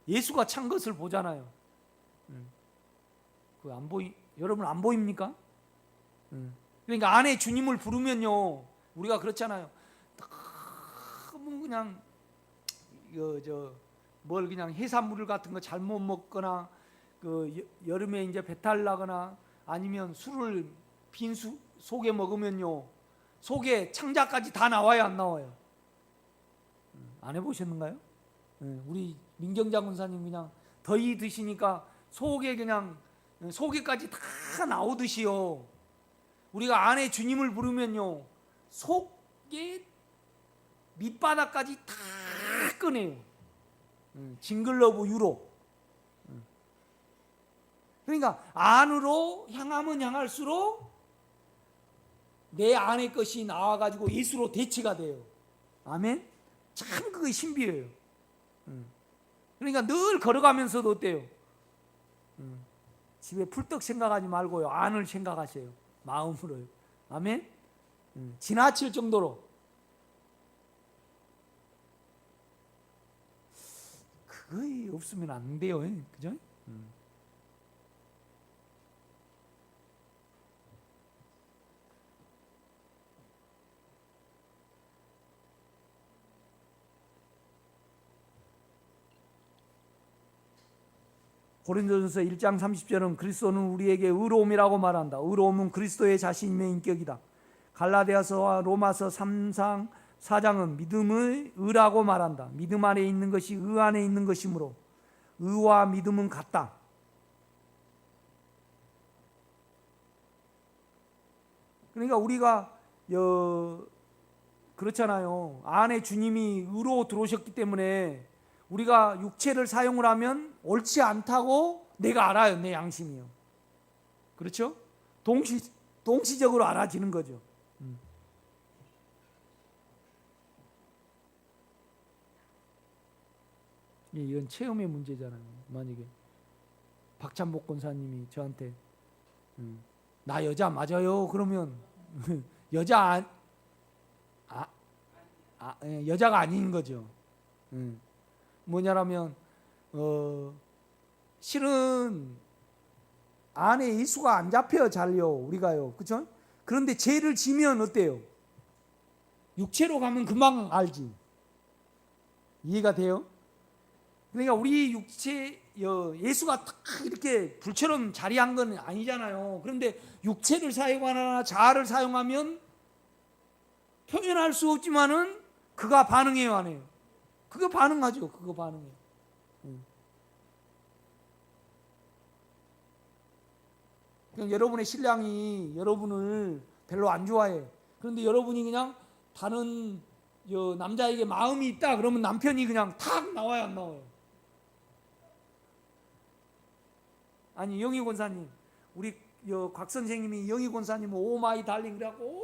예수가 찬 것을 보잖아요. 그 여러분 안 보입니까? 그러니까 안에 주님을 부르면요, 우리가 그렇잖아요. 너무 그냥 뭘 그냥 해산물 같은 거 잘못 먹거나 그 여름에 이제 배탈 나거나 아니면 술을 빈 속에 먹으면요, 속에 창자까지 다 나와요, 안 나와요? 안 해보셨는가요? 우리 민경장 군사님 그냥 더위 드시니까 속에까지 다 나오듯이요. 우리가 안에 주님을 부르면요, 속에 밑바닥까지 다 꺼내요. 징글러브 유로. 그러니까 안으로 향하면 향할수록 내 안의 것이 나와가지고 예수로 대치가 돼요. 아멘. 참 그게 신비해요. 그러니까 늘 걸어가면서도 어때요? 집에 풀떡 생각하지 말고요, 안을 생각하세요. 마음으로요. 아멘. 지나칠 정도로. 그거 없으면 안 돼요. 그죠? 고린도전서 1장 30절은 그리스도는 우리에게 의로움이라고 말한다. 의로움은 그리스도의 자신임의 인격이다. 갈라디아서와 로마서 3장 4장은 믿음의 의라고 말한다. 믿음 안에 있는 것이 의 안에 있는 것이므로 의와 믿음은 같다. 그러니까 우리가 그렇잖아요. 안에 주님이 의로 들어오셨기 때문에 우리가 육체를 사용을 하면 옳지 않다고 내가 알아요. 내 양심이요. 그렇죠? 동시적으로 알아지는 거죠. 이건 체험의 문제잖아요. 만약에 박찬복 권사님이 저한테 나 여자 맞아요. 그러면 여자가 아닌 거죠. 뭐냐라면 실은 안에 예수가 안 잡혀요. 잘요. 우리가요. 그렇죠? 그런데 죄를 지면 어때요? 육체로 가면 금방 알지. 이해가 돼요? 그러니까 우리 육체 예수가 딱 이렇게 불처럼 자리한 건 아니잖아요. 그런데 육체를 사용하나 자아를 사용하면 표현할 수 없지만은 그가 반응해요, 안 해요? 그거 반응하죠. 그거 반응해요. 그러니까 여러분의 신랑이 여러분을 별로 안 좋아해. 그런데 여러분이 그냥 다른 남자에게 마음이 있다 그러면 남편이 그냥 탁 나와요, 안 나와요? 아니, 영희 권사님, 우리 곽 선생님이 영희 권사님 오 마이 달링 그래갖고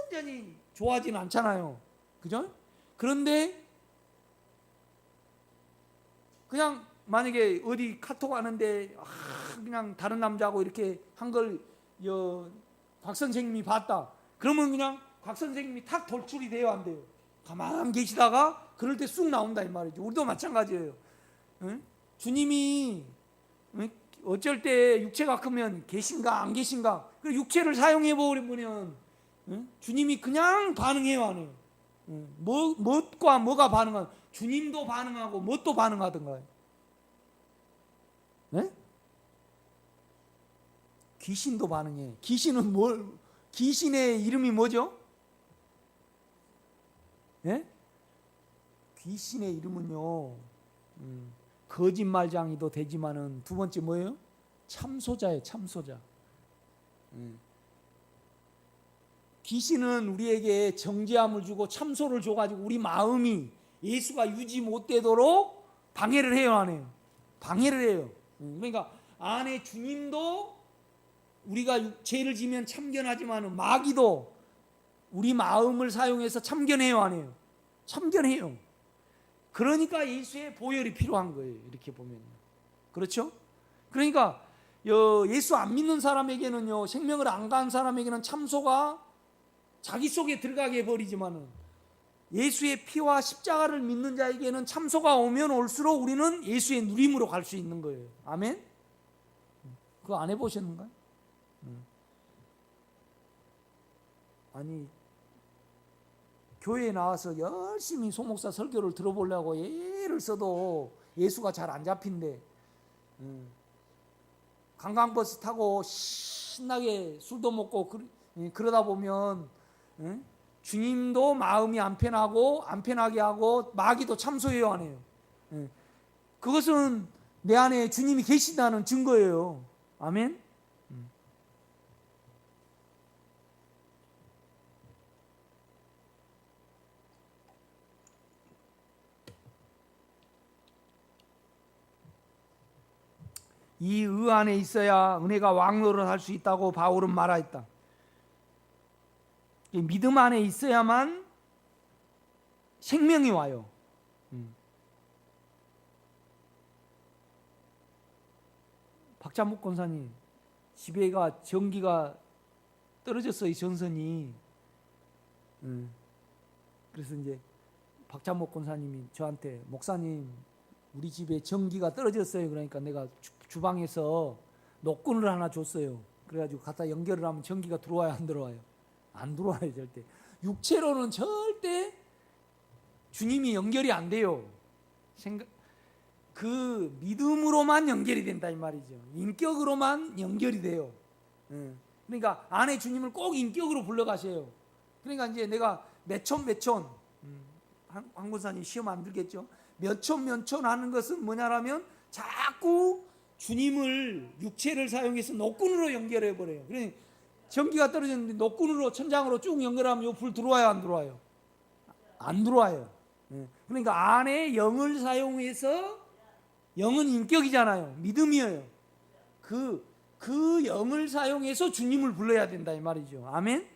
온전히 좋아하지는 않잖아요. 그죠? 그런데 그냥 만약에 어디 카톡 하는데 그냥 다른 남자하고 이렇게 한 걸 곽 선생님이 봤다. 그러면 그냥 곽 선생님이 탁 돌출이 돼요, 안 돼요? 가만 계시다가 그럴 때 쑥 나온다 이 말이죠. 우리도 마찬가지예요. 응? 주님이 어쩔 때 육체가 크면 계신가 안 계신가? 그 육체를 사용해 버리면 주님이 그냥 반응해요, 안 해요? 무엇과 뭐가 반응하는? 주님도 반응하고 무엇도 반응하던가요? 네? 귀신도 반응해. 귀신은 귀신의 이름이 뭐죠? 네? 귀신의 이름은요, 거짓말장이도 되지만은 두 번째 뭐예요? 참소자예요, 참소자. 귀신은 우리에게 정죄함을 주고 참소를 줘가지고 우리 마음이 예수가 유지 못되도록 방해를 해요, 안 해요? 방해를 해요. 그러니까 안에 주님도 우리가 죄를 지면 참견하지만 마귀도 우리 마음을 사용해서 참견해요, 안 해요? 참견해요. 그러니까 예수의 보혈이 필요한 거예요. 이렇게 보면. 그렇죠? 그러니까 예수 안 믿는 사람에게는요, 생명을 안 간 사람에게는 참소가 자기 속에 들어가게 해버리지만은 예수의 피와 십자가를 믿는 자에게는 참소가 오면 올수록 우리는 예수의 누림으로 갈 수 있는 거예요. 아멘? 그거 안 해보셨는가? 아니, 교회에 나와서 열심히 소목사 설교를 들어보려고 애를 써도 예수가 잘 안 잡힌대. 관광버스 타고 신나게 술도 먹고 그러다 보면 주님도 마음이 안 편하게 하고 마귀도 참소해요, 안 해요? 그것은 내 안에 주님이 계신다는 증거예요. 아멘? 이 의 안에 있어야 은혜가 왕노릇 할 수 있다고 바울은 말하였다. 믿음 안에 있어야만 생명이 와요. 박찬목 권사님 집에가 전기가 떨어졌어요. 전선이. 그래서 이제 박찬목 권사님이 저한테 목사님 우리 집에 전기가 떨어졌어요. 그러니까 내가 주방에서 노끈을 하나 줬어요. 그래가지고 갖다 연결을 하면 전기가 들어와요, 안 들어와요? 안 들어와요, 절대. 육체로는 절대 주님이 연결이 안 돼요. 그 믿음으로만 연결이 된다 이 말이죠. 인격으로만 연결이 돼요. 그러니까 안에 주님을 꼭 인격으로 불러가세요. 그러니까 이제 내가 몇촌 황군사님 시험 안 들겠죠? 몇촌 하는 것은 뭐냐라면 자꾸 주님을 육체를 사용해서 노끈으로 연결해 버려요. 그러니까 전기가 떨어졌는데 노끈으로 천장으로 쭉 연결하면 요 불 들어와요, 안 들어와요? 안 들어와요. 그러니까 안에 영을 사용해서, 영은 인격이잖아요. 믿음이에요. 그 영을 사용해서 주님을 불러야 된다 이 말이죠. 아멘.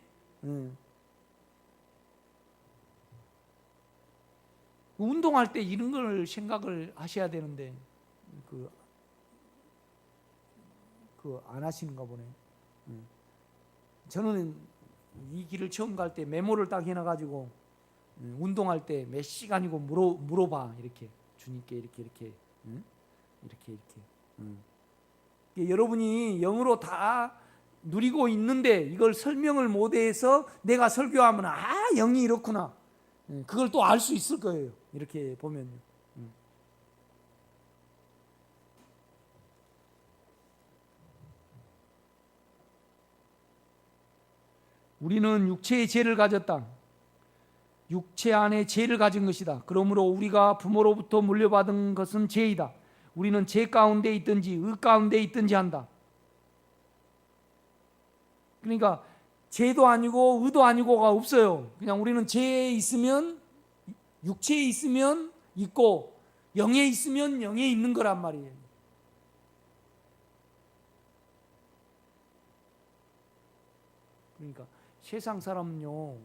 운동할 때 이런 걸 생각을 하셔야 되는데 안 하시는가 보네. 저는 이 길을 처음 갈 때 메모를 딱 해놔가지고 운동할 때 몇 시간이고 물어봐 이렇게 주님께 이렇게 여러분이 영으로 다 누리고 있는데 이걸 설명을 못해서 내가 설교하면 영이 이렇구나 그걸 또 알 수 있을 거예요. 이렇게 보면요. 우리는 육체의 죄를 가졌다. 육체 안에 죄를 가진 것이다. 그러므로 우리가 부모로부터 물려받은 것은 죄이다. 우리는 죄 가운데 있든지 의 가운데 있든지 한다. 그러니까 죄도 아니고 의도 아니고가 없어요. 그냥 우리는 죄에 있으면, 육체에 있으면 있고 영에 있으면 영에 있는 거란 말이에요. 그러니까 세상 사람은요,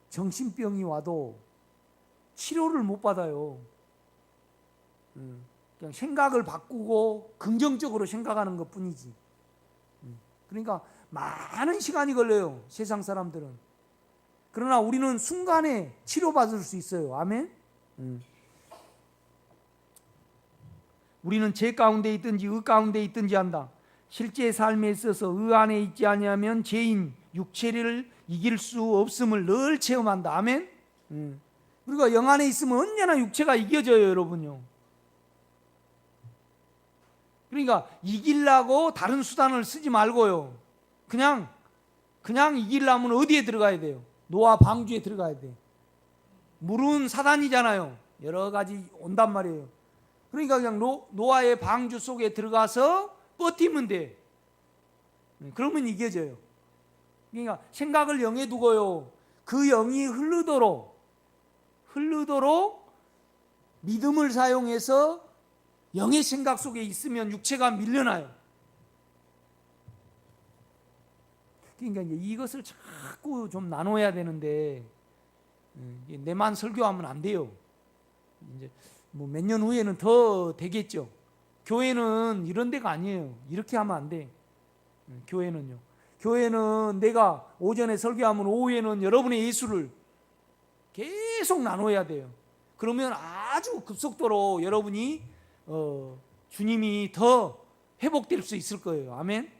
정신병이 와도 치료를 못 받아요. 그냥 생각을 바꾸고 긍정적으로 생각하는 것 뿐이지. 그러니까 많은 시간이 걸려요, 세상 사람들은. 그러나 우리는 순간에 치료받을 수 있어요. 아멘. 우리는 죄 가운데 있든지 의 가운데 있든지 한다. 실제 삶에 있어서 의 안에 있지 아니하면 죄인 육체를 이길 수 없음을 늘 체험한다. 아멘. 우리가 영 안에 있으면 언제나 육체가 이겨져요, 여러분요. 그러니까 이기려고 다른 수단을 쓰지 말고요. 그냥 이기려면 어디에 들어가야 돼요? 노아 방주에 들어가야 돼요. 물은 사단이잖아요. 여러 가지 온단 말이에요. 그러니까 그냥 노아의 방주 속에 들어가서 버티면 돼. 그러면 이겨져요. 그러니까 생각을 영에 두고요. 그 영이 흐르도록 믿음을 사용해서 영의 생각 속에 있으면 육체가 밀려나요. 그러니까 이제 이것을 자꾸 좀 나눠야 되는데 내만 설교하면 안 돼요. 이제 뭐 몇 년 후에는 더 되겠죠. 교회는 이런 데가 아니에요. 이렇게 하면 안 돼. 교회는 내가 오전에 설교하면 오후에는 여러분의 예수를 계속 나눠야 돼요. 그러면 아주 급속도로 여러분이 주님이 더 회복될 수 있을 거예요. 아멘.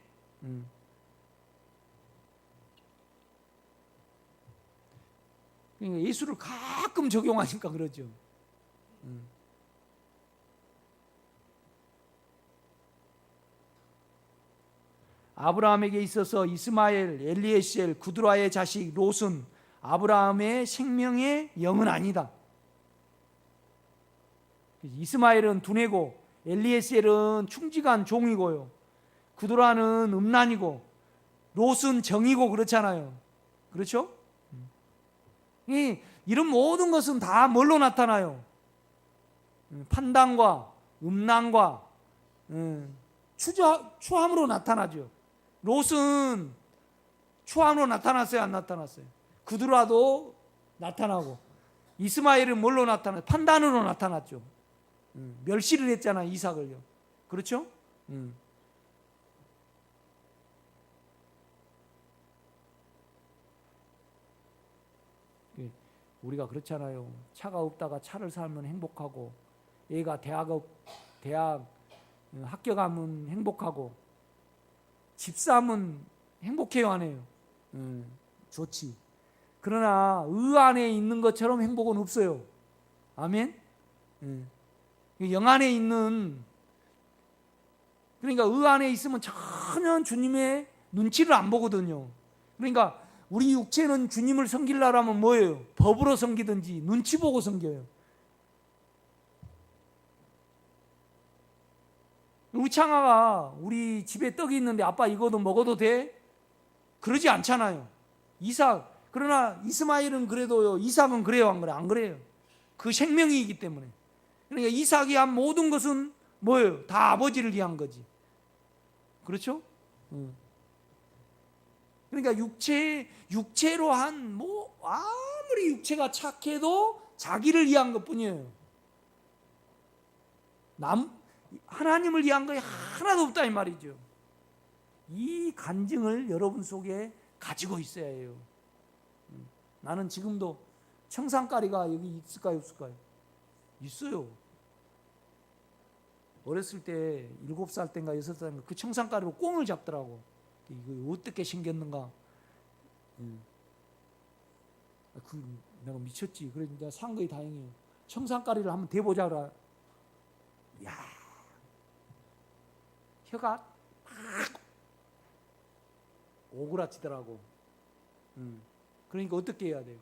그러니까 예수를 가끔 적용하니까 그러죠. 아브라함에게 있어서 이스마엘, 엘리에셀, 구드라의 자식 롯은 아브라함의 생명의 영은 아니다. 이스마엘은 두뇌고 엘리에셀은 충직한 종이고요. 구드라는 음란이고 롯은 정이고 그렇잖아요. 그렇죠? 이런 모든 것은 다 뭘로 나타나요? 판단과 음란과 추함으로 나타나죠. 롯은 추함으로 나타났어요, 안 나타났어요? 구드라도 나타나고 이스마엘은 뭘로 나타나요? 판단으로 나타났죠. 멸시를 했잖아요, 이삭을요. 그렇죠? 우리가 그렇잖아요. 차가 없다가 차를 사면 행복하고, 애가 대학 합격하면 행복하고, 집 사면 행복해요, 안 해요? 좋지. 그러나 의 안에 있는 것처럼 행복은 없어요. 아멘. 영 안에 있는, 그러니까 의 안에 있으면 전혀 주님의 눈치를 안 보거든요. 그러니까 우리 육체는 주님을 섬기려면 뭐예요? 법으로 섬기든지 눈치 보고 섬겨요. 우리 창아가 우리 집에 떡이 있는데 아빠 이거도 먹어도 돼? 그러지 않잖아요. 그러나 이스마엘은 그래도요, 이삭은 그래요, 안 그래요? 안 그래요. 그 생명이기 때문에. 그러니까 이삭이 한 모든 것은 뭐예요? 다 아버지를 위한 거지. 그렇죠? 그러니까 육체로 한 아무리 육체가 착해도 자기를 위한 것뿐이에요. 하나님을 위한 거 하나도 없다 이 말이죠. 이 간증을 여러분 속에 가지고 있어야 해요. 나는 지금도 청산가리가 여기 있을까요, 없을까요? 있어요. 어렸을 때 7살 때인가 6살인가 그 청산가리로 꽁을 잡더라고. 이거 어떻게 생겼는가? 내가 미쳤지. 그래서 내가 산 거에 다행이에요. 청산가리를 한번 대보자라. 야, 혀가 막 오그라치더라고. 그러니까 어떻게 해야 돼요?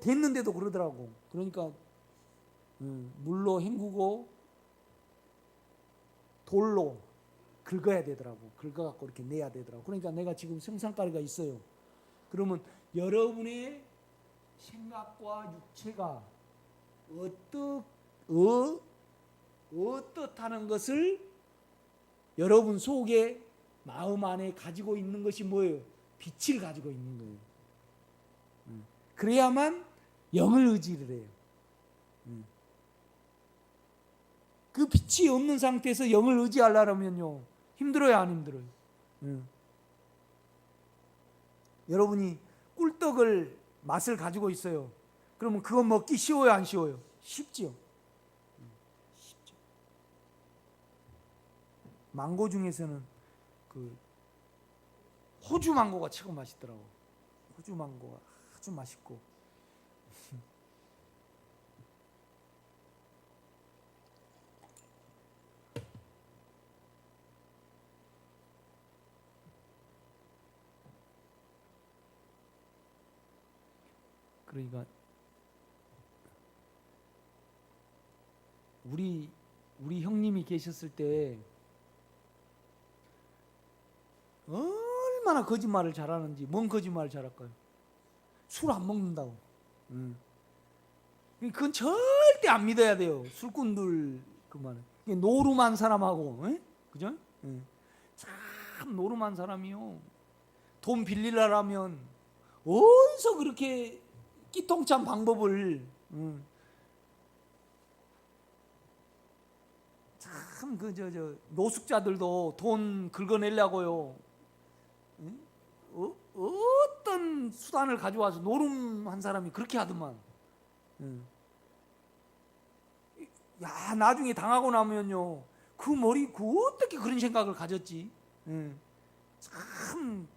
됐는데도 그러더라고. 그러니까 물로 헹구고 돌로 긁어야 되더라고. 긁어갖고 이렇게 내야 되더라고. 그러니까 내가 지금 생산가리가 있어요. 그러면 여러분의 생각과 육체가 어떻다는 것을 여러분 속에 마음 안에 가지고 있는 것이 뭐예요? 빛을 가지고 있는 거예요. 그래야만 영을 의지를 해요. 그 빛이 없는 상태에서 영을 의지하려면요 힘들어요, 안 힘들어요? 여러분이 꿀떡을 맛을 가지고 있어요. 그러면 그거 먹기 쉬워요, 안 쉬워요? 쉽지요. 쉽죠. 망고 중에서는 그 호주 망고가 최고 맛있더라고. 호주 망고가 아주 맛있고. 그러니까 우리 형님이 계셨을 때 얼마나 거짓말을 잘하는지. 뭔 거짓말을 잘할까요? 술 안 먹는다고. 그건 절대 안 믿어야 돼요. 술꾼들 그 말은. 노름한 사람하고, 그죠? 참 노름한 사람이요. 돈 빌리려면 어디서 그렇게 끼통찬 방법을 참 노숙자들도 돈 긁어내려고요. 어떤 수단을 가져와서 노름한 사람이 그렇게 하더만. 야, 나중에 당하고 나면요, 그 어떻게 그런 생각을 가졌지? 참,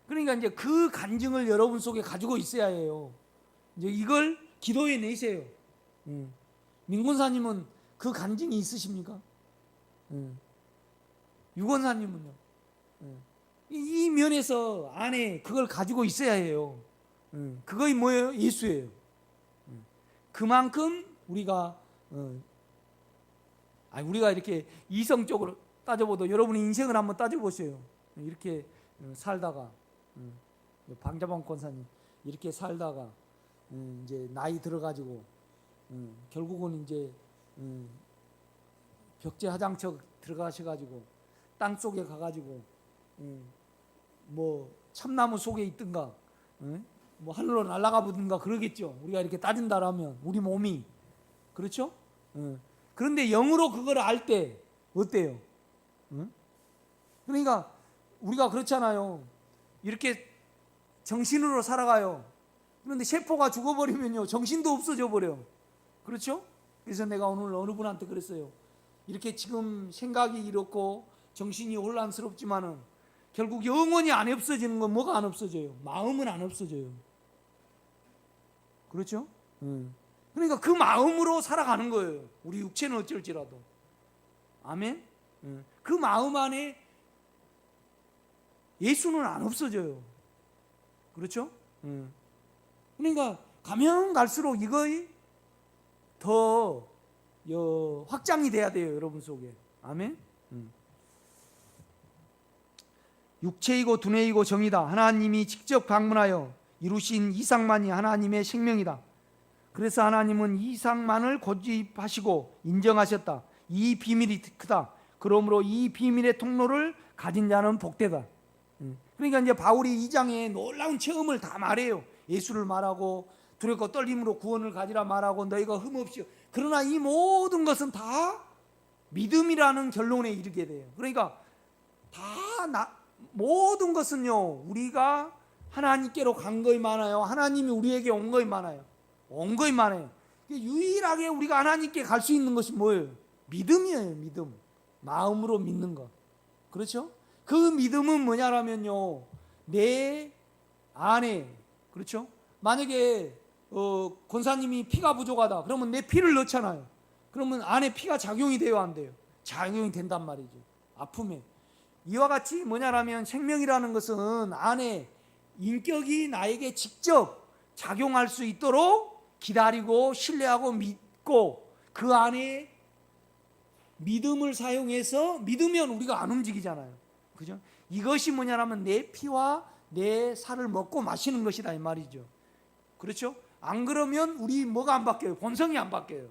그러니까 이제 그 간증을 여러분 속에 가지고 있어야 해요. 이제 이걸 기도에 내세요. 민군사님은 그 간증이 있으십니까? 유건사님은요? 이 면에서 안에 그걸 가지고 있어야 해요. 그거이 뭐예요? 예수예요. 그만큼 우리가 이렇게 이성적으로 따져보도 여러분의 인생을 한번 따져보세요. 이렇게 살다가 방자방 권사님 이렇게 살다가 이제 나이 들어가지고 결국은 이제 벽제 화장처 들어가셔가지고 땅 속에 가가지고 뭐 참나무 속에 있든가 뭐 하늘로 날아가 보든가 그러겠죠. 우리가 이렇게 따진다라면 우리 몸이 그렇죠? 그런데 영으로 그걸 알 때 어때요? 그러니까 우리가 그렇잖아요. 이렇게 정신으로 살아가요. 그런데 세포가 죽어버리면요, 정신도 없어져 버려. 그렇죠? 그래서 내가 오늘 어느 분한테 그랬어요. 이렇게 지금 생각이 이렇고 정신이 혼란스럽지만은 결국 영원히 안 없어지는 건 뭐가 안 없어져요? 마음은 안 없어져요. 그렇죠? 그러니까 그 마음으로 살아가는 거예요. 우리 육체는 어쩔지라도. 아멘? 그 마음 안에 예수는 안 없어져요. 그렇죠? 그러니까 가면 갈수록 이거의 더 확장이 돼야 돼요, 여러분 속에. 아멘? 육체이고 두뇌이고 정이다. 하나님이 직접 방문하여 이루신 이상만이 하나님의 생명이다. 그래서 하나님은 이상만을 고집하시고 인정하셨다. 이 비밀이 크다. 그러므로 이 비밀의 통로를 가진 자는 복되다. 그러니까 이제 바울이 2장에 놀라운 체험을 다 말해요. 예수를 말하고 두렵고 떨림으로 구원을 가지라 말하고 너희가 흠없이. 그러나 이 모든 것은 다 믿음이라는 결론에 이르게 돼요. 그러니까 모든 것은요, 우리가 하나님께로 간 거이 많아요. 하나님이 우리에게 온 거이 많아요. 온 거이 많아요. 유일하게 우리가 하나님께 갈 수 있는 것이 뭐예요? 믿음이에요. 믿음. 마음으로 믿는 것. 그렇죠? 그 믿음은 뭐냐라면요, 내 안에, 그렇죠? 만약에 권사님이 피가 부족하다 그러면 내 피를 넣잖아요. 그러면 안에 피가 작용이 돼요, 안 돼요? 작용이 된단 말이죠. 아픔에. 이와 같이 뭐냐라면 생명이라는 것은 안에 인격이 나에게 직접 작용할 수 있도록 기다리고 신뢰하고 믿고 그 안에 믿음을 사용해서, 믿으면 우리가 안 움직이잖아요. 그죠? 이것이 뭐냐라면 내 피와 내 살을 먹고 마시는 것이다 이 말이죠. 그렇죠? 안 그러면 우리 뭐가 안 바뀌어요? 본성이 안 바뀌어요.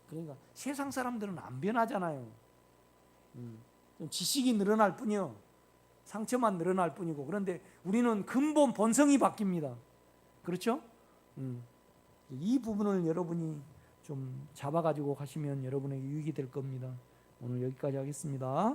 그러니까 세상 사람들은 안 변하잖아요. 좀 지식이 늘어날 뿐이요, 상처만 늘어날 뿐이고. 그런데 우리는 근본 본성이 바뀝니다. 그렇죠? 이 부분을 여러분이 좀 잡아가지고 가시면 여러분에게 유익이 될 겁니다. 오늘 여기까지 하겠습니다.